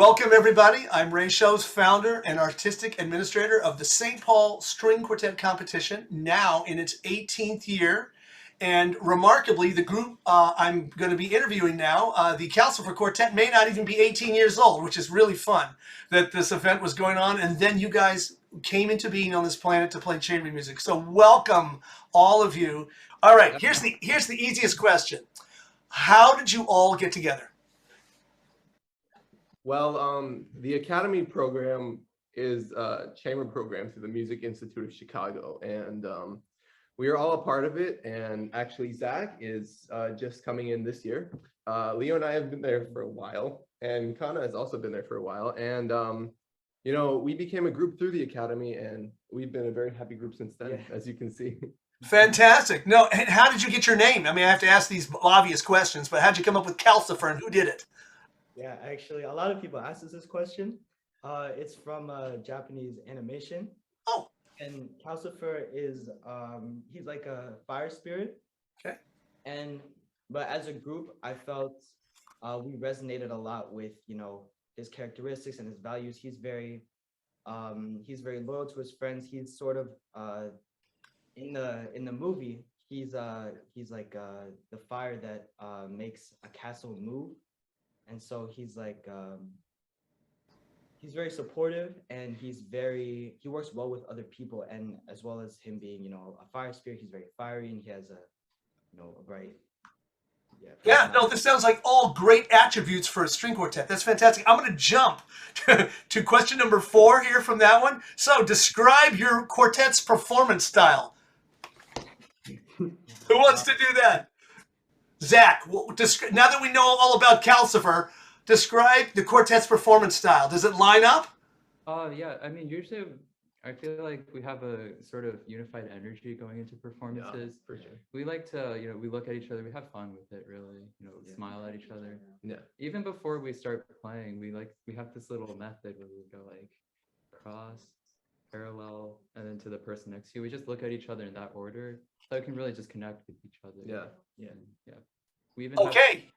Welcome, everybody. I'm Ray Show's founder and artistic administrator of the St. Paul String Quartet competition, now in its 18th year. And remarkably, the group I'm going to be interviewing now, the Calcifer Quartet, may not even be 18 years old, which is really fun that this event was going on. And then you guys came into being on this planet to play chamber music. So welcome, all of you. All right, here's the easiest question. How did you all get together? Well, the Academy program is a chamber program through the Music Institute of Chicago, and we are all a part of it. And actually, Zach is just coming in this year. Leo and I have been there for a while, and Kana has also been there for a while. And you know, we became a group through the Academy, and we've been a very happy group since then, as you can see. Fantastic. No, and how did you get your name? I mean, I have to ask these obvious questions, but how'd you come up with Calcifer and who did it? Yeah, actually, a lot of people ask us this question. It's from Japanese animation. Oh. And Calcifer is, he's like a fire spirit. Okay. But as a group, I felt we resonated a lot with, you know, his characteristics and his values. He's very loyal to his friends. He's sort of, in the movie, he's like the fire that makes a castle move. And so he's like, he's very supportive, and he works well with other people, and as well as him being, you know, a fire spirit, he's very fiery, and he has a bright. Yeah, no, this sounds like all great attributes for a string quartet. That's fantastic. I'm going to jump to question number 4 here from that one. So describe your quartet's performance style. Who wants to do that? Zach, now that we know all about Calcifer, describe the quartet's performance style. Does it line up? Yeah, I mean, usually I feel like we have a sort of unified energy going into performances. Yeah, for sure. We like to, you know, we look at each other, we have fun with it, really, you know, smile at each other. Yeah. Even before we start playing, we have this little method where we go like cross, parallel, and then to the person next to you. We just look at each other in that order, so we can really just connect with each other. Yeah. We even okay.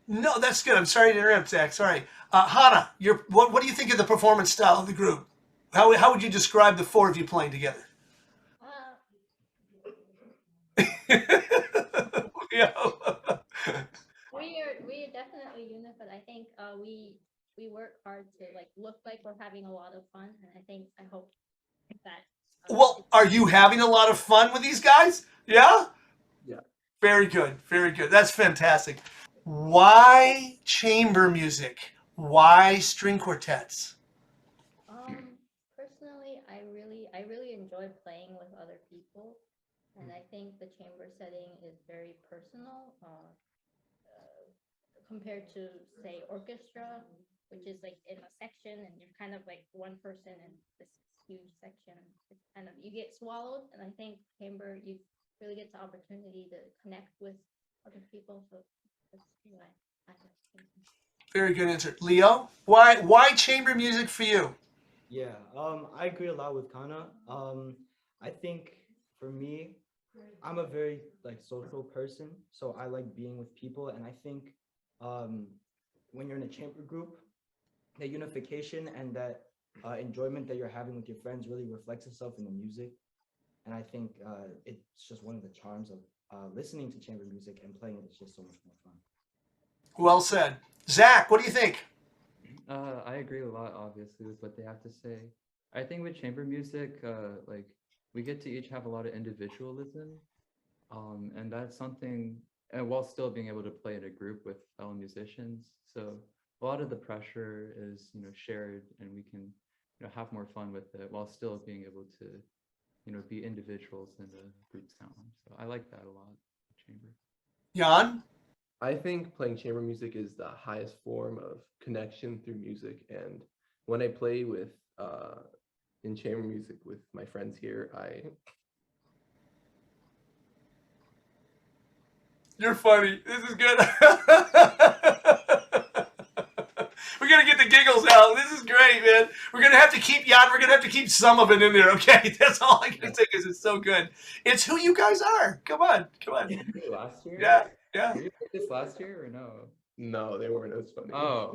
No, that's good. I'm sorry to interrupt, Zach. Sorry. Hannah, what do you think of the performance style of the group? How would you describe the 4 of you playing together? Yeah. We are definitely unified. I think we work hard to like look like we're having a lot of fun, and I hope that. Well, are you having a lot of fun with these guys? Yeah? Yeah. Very good. Very good. That's fantastic. Why chamber music? Why string quartets? Personally, I really enjoy playing with other people, and I think the chamber setting is very personal compared to, say, orchestra, which is like in a section, and you're kind of like one person in this huge section. It's kind of, you get swallowed, and I think chamber, you really get the opportunity to connect with other people. So that's why I think. Very good answer. Leo, why chamber music for you? Yeah, I agree a lot with Kana. I think for me, I'm a very like social person, so I like being with people, and I think when you're in a chamber group, that unification and that enjoyment that you're having with your friends really reflects itself in the music. And I think it's just one of the charms of listening to chamber music and playing it. It's just so much more fun. Well said. Zach, what do you think? I agree a lot, obviously, with what they have to say. I think with chamber music, like we get to each have a lot of individualism, and that's something, and while still being able to play in a group with fellow musicians. So a lot of the pressure is, you know, shared, and we can, you know, have more fun with it while still being able to, you know, be individuals in the group sound. So I like that a lot, chamber. Jan? I think playing chamber music is the highest form of connection through music. And when I play with in chamber music with my friends here, You're funny. This is good. We're gonna get the giggles out. This is great, man. We're gonna have to keep Jan. We're gonna have to keep some of it in there. Okay, that's all I can say because it's so good. It's who you guys are. Come on. Last year? Yeah. Did you play this last year or no? No, they weren't as funny. Oh,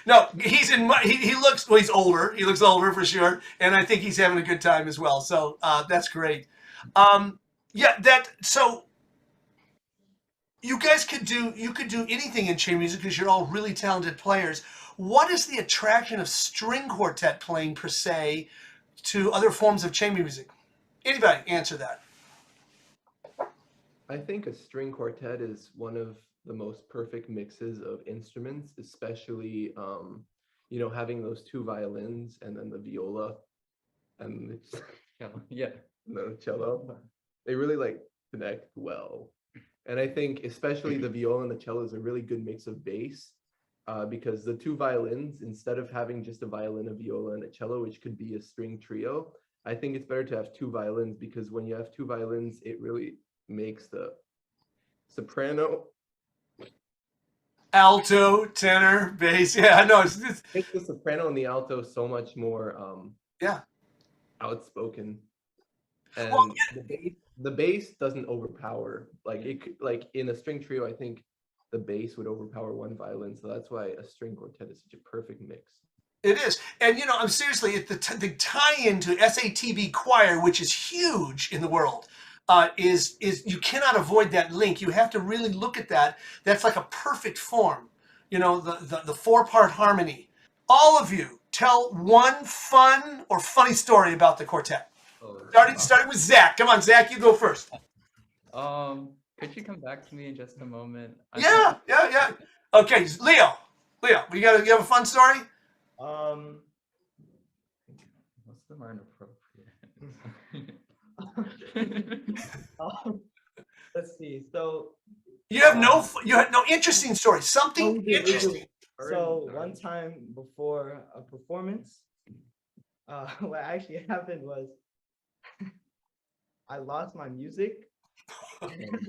No, he's in. He looks. Well, he's older. He looks older for sure, and I think he's having a good time as well. So that's great. Yeah, that. So you guys could do. You could do anything in chamber music because you're all really talented players. What is the attraction of string quartet playing per se to other forms of chamber music? Anybody answer that? I think a string quartet is one of the most perfect mixes of instruments, especially having those two violins and then the viola and yeah. the cello. They really like connect well. And I think especially the viola and the cello is a really good mix of bass, because the two violins, instead of having just a violin, a viola, and a cello, which could be a string trio, I think it's better to have two violins, because when you have two violins, it really makes the soprano, Alto, tenor, bass. Yeah, I know. It's makes the soprano and the alto so much more yeah. outspoken. And Well, the bass doesn't overpower, like in a string trio. I think the bass would overpower one violin, so that's why a string quartet is such a perfect mix. it is, and I'm seriously the tie-in to SATB choir, which is huge in the world, is you cannot avoid that link. You have to really look at that. That's like a perfect form. The four-part harmony. All of you tell one fun or funny story about the quartet. Starting with Zach. Come on, Zach, you go first. Could you come back to me in just a moment? Yeah. Okay, Leo, you have a fun story? What's the more inappropriate? Let's see. So You had no interesting story. Something interesting. So one time before a performance, what actually happened was I lost my music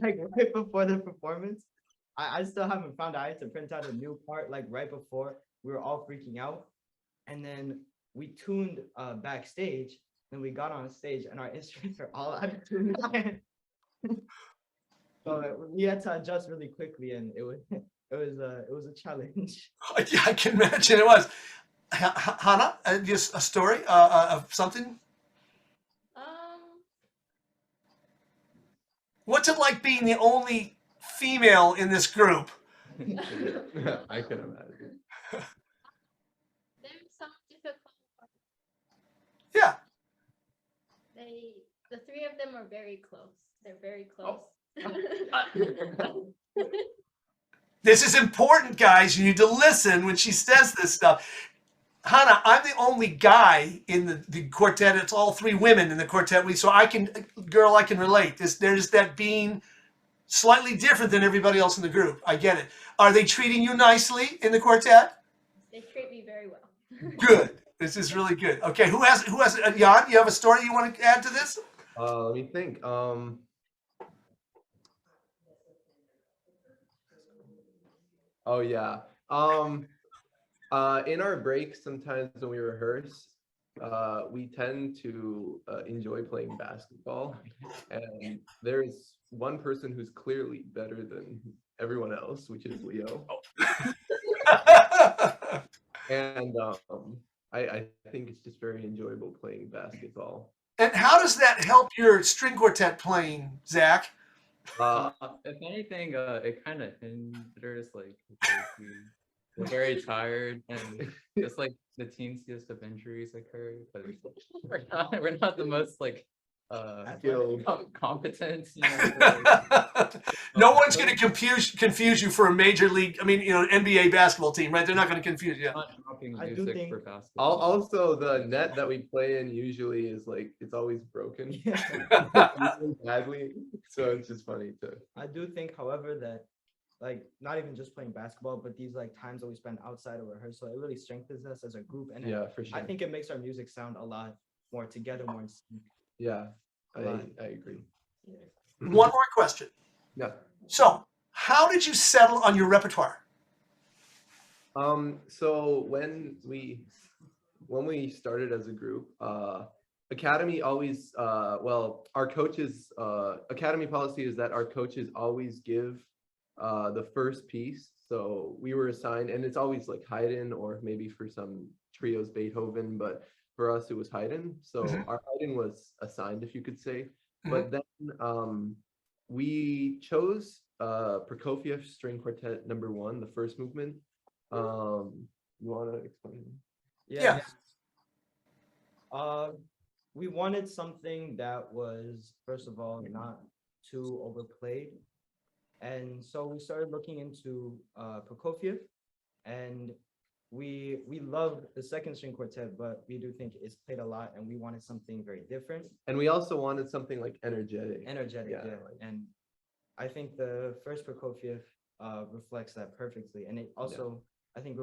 like right before the performance. I still haven't found out. I had to print out a new part like right before. We were all freaking out. And then we tuned backstage. Then we got on stage and our instruments are all out of tune. So we had to adjust really quickly, and it was a challenge. Yeah, I can imagine it was. Hannah, just a story of something. What's it like being the only female in this group? I can imagine. There's some difficult parts. Yeah. The three of them are very close. They're very close. This is important, guys. You need to listen when she says this stuff. Hannah, I'm the only guy in the quartet. It's all three women in the quartet. So I can relate. There's that being slightly different than everybody else in the group. I get it. Are they treating you nicely in the quartet? They treat me very well. Good. This is really good. Okay, who has Jan, you have a story you want to add to this? Let me think. Oh yeah. In our breaks, sometimes when we rehearse, we tend to enjoy playing basketball, and there's one person who's clearly better than everyone else, which is Leo. And I think it's just very enjoyable playing basketball. And how does that help your string quartet playing, Zach? If anything, it kind of hinders, like, because we're very tired, and just like the teensiest of injuries occur, but we're not the most like competent. No one's going to confuse you for a major league. I mean, NBA basketball team, right? They're not going to confuse you. I do think for basketball. Also, the net that we play in usually is like it's always broken badly, so it's just funny too. I do think, however, that like not even just playing basketball, but these like times that we spend outside of rehearsal, it really strengthens us as a group, and Yeah, for sure. I think it makes our music sound a lot more together, more in sync. Yeah, I agree. One more question. Yeah. So, how did you settle on your repertoire? So when we started as a group, Academy always our coaches Academy policy is that our coaches always give the first piece. So we were assigned, and it's always like Haydn or maybe for some trios Beethoven, but for us it was Haydn. So Mhm. our Haydn was assigned, if you could say. Mhm. But then we chose Prokofiev String Quartet #1, the first movement. You want to explain? Yeah. We wanted something that was, first of all, not too overplayed. And so we started looking into Prokofiev, and we love the second string quartet, but we do think it's played a lot, and we wanted something very different, And we also wanted something like energetic. energetic. Yeah, Yeah, and I think the first Prokofiev reflects that perfectly, and it also I think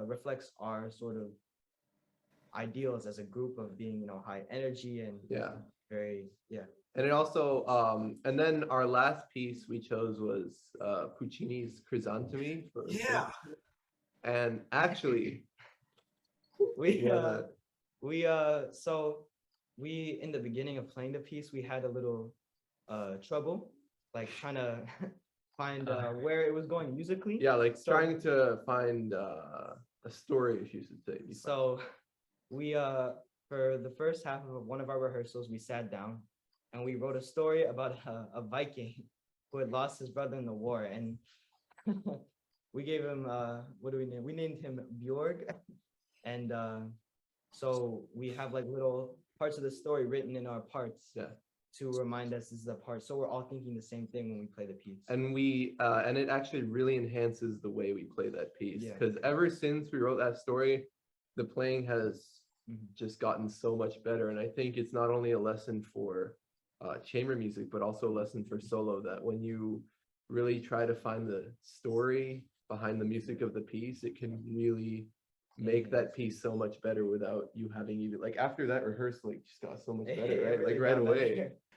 reflects our sort of ideals as a group of being, you know, high energy and Yeah. very And it also, and then our last piece we chose was Puccini's Chrysanthemi. Yeah. And actually, we Yeah. so we in the beginning of playing the piece we had a little trouble like trying to find where it was going musically. yeah, like So- trying to find a story, if you should say. So we for the first half of one of our rehearsals we sat down and we wrote a story about a Viking who had lost his brother in the war, and we gave him what do we named him Bjorg. And so we have like little parts of the story written in our parts to remind us this is a part, so we're all thinking the same thing when we play the piece. And we and it actually really enhances the way we play that piece, Yeah. because ever since we wrote that story, the playing has just gotten so much better. And I think it's not only a lesson for chamber music, but also a lesson for solo, that when you really try to find the story behind the music of the piece, it can really make that piece so much better without you having even, like, after that rehearsal, it just got so much better, right? Like right away.